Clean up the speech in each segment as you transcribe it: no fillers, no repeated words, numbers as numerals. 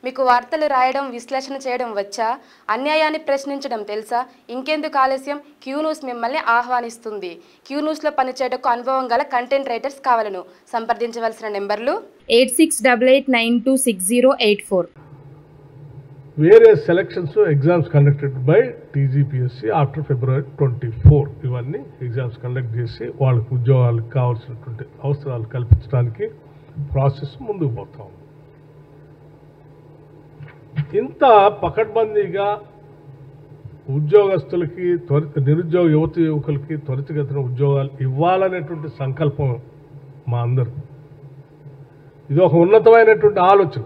మీకు వార్తలు రాయడం విశ్లేషణ చేయడం వచ్చా? అన్యాయాన్ని ప్రశ్నించడం తెలుసా? ఇంకెందుకు ఆలస్యం? క్యూ న్యూస్ మిమ్మల్ని ఆహ్వానిస్తుంది. క్యూ న్యూస్లో పనిచేయటకు అనుభవం గల కంటెంట్ రైటర్స్ కావాలను. సంప్రదించవలసిన నెంబర్లు 8688926084. Various selections exams conducted by TGPSC after February 24. ఇవన్నీ ఎగ్జామ్స్ కండక్ట్ చేసి వాళ్ళకు ఉద్యోగాలకు కావాల్సినటువంటి అవసరాలు కల్పించడానికి ప్రాసెస్ ముందుకు పోతాం. ఇంత పకడ్బందీగా ఉద్యోగస్తులకి నిరుద్యోగ యువకులకి త్వరితగతిన ఉద్యోగాలు ఇవ్వాలనేటువంటి సంకల్పం మా అందరు. ఇది ఒక ఉన్నతమైనటువంటి ఆలోచన.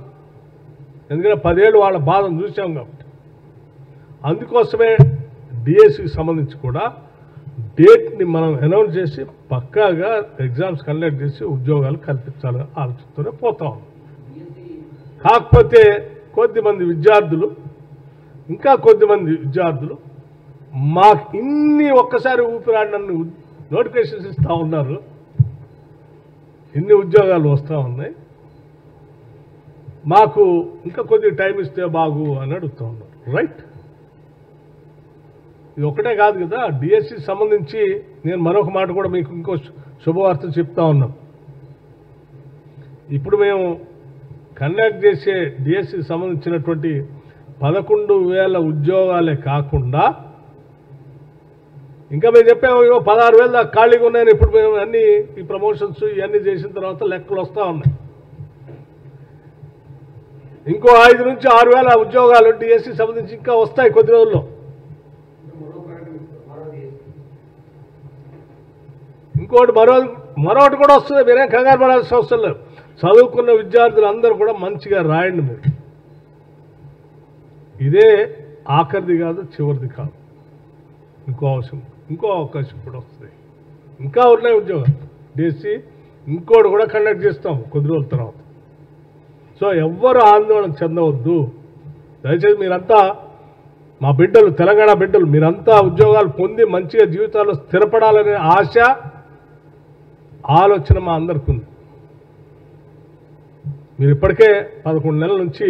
ఎందుకంటే 10 ఏళ్ళు వాళ్ళ బాధను చూసాం కాబట్టి. అందుకోసమే డిఎస్సికి సంబంధించి కూడా డేట్ని మనం అనౌన్స్ చేసి పక్కాగా ఎగ్జామ్స్ కండక్ట్ చేసి ఉద్యోగాలు కల్పించాలని ఆలోచనతోనే పోతాం. కాకపోతే కొద్దిమంది విద్యార్థులు మాకు ఇన్ని ఒక్కసారి ఊపిరాడనన్ను నోటిఫికేషన్స్ ఇస్తూ ఉన్నారు, ఇన్ని ఉద్యోగాలు వస్తూ ఉన్నాయి, మాకు ఇంకా కొద్దిగా టైం ఇస్తే బాగు అని అడుగుతూ ఉన్నారు. రైట్, ఇది ఒకటే కాదు కదా. డిఎస్సికి సంబంధించి నేను మరొక మాట కూడా మీకు ఇంకో శుభవార్త చెప్తా ఉన్నాం. ఇప్పుడు మేము కండక్ట్ చేసే డిఎస్సికి సంబంధించినటువంటి 11,000 ఉద్యోగాలే కాకుండా ఇంకా మేము చెప్పాము 16,000 దాకా ఖాళీగా ఉన్నాయని. ఇప్పుడు మేము అన్ని ఈ ప్రమోషన్స్ ఇవన్నీ చేసిన తర్వాత లెక్కలు వస్తూ ఉన్నాయి. ఇంకో 5 నుంచి 6,000 ఉద్యోగాలు డిఎస్సికి సంబంధించి ఇంకా వస్తాయి కొద్ది రోజుల్లో. ఇంకోటి మరొకటి కూడా వస్తుంది. మీరేం కంగారు పడాల్సిన అవసరం లేదు. చదువుకున్న విద్యార్థులు అందరూ కూడా మంచిగా రాయండి. మీరు ఇదే ఆఖరిది కాదు, చివరిది కాదు. ఇంకో అవకాశం కూడా వస్తుంది. ఇంకా ఉన్నాయి ఉద్యోగాలు. డిఎస్సి ఇంకోటి కూడా కండక్ట్ చేస్తాం కొద్ది రోజుల తర్వాత. సో ఎవ్వరు ఆందోళన చెందవద్దు. దయచేసి మీరంతా మా బిడ్డలు, తెలంగాణ బిడ్డలు, మీరంతా ఉద్యోగాలు పొంది మంచిగా జీవితాల్లో స్థిరపడాలనే ఆలోచన మా అందరికీ ఉంది. మీరు ఇప్పటికే 11 నెలల నుంచి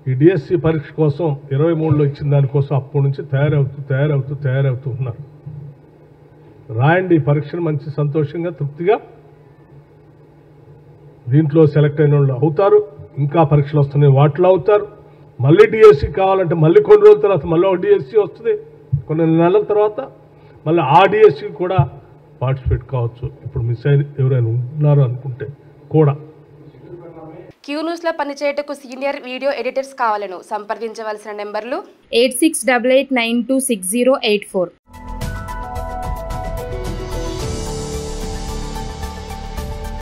ఈ డిఎస్సి పరీక్ష కోసం 23లో ఇచ్చిన దానికోసం అప్పటి నుంచి తయారవుతూ ఉన్నారు. రాయండి ఈ పరీక్షను మంచి సంతోషంగా తృప్తిగా. దీంట్లో సెలెక్ట్ అయిన వాళ్ళు అవుతారు. ఇంకా పరీక్షలు వస్తున్నాయి, వాటిలో అవుతారు. మళ్ళీ డిఎస్సి కావాలంటే మళ్ళీ కొన్ని రోజుల తర్వాత మళ్ళీ ఒక డిఎస్సి వస్తుంది. కొన్ని నెలల తర్వాత మళ్ళీ ఆ డిఎస్సి కూడా పార్టిసిపేట్ కావచ్చు. ఇప్పుడు మిస్ అయిన ఎవరైనా ఉన్నారు అనుకుంటే కూడా. క్యూ న్యూస్లో పనిచేయటకు సీనియర్ వీడియో ఎడిటర్స్ కావాలను. సంప్రదించవలసిన నెంబర్లు 8688926084.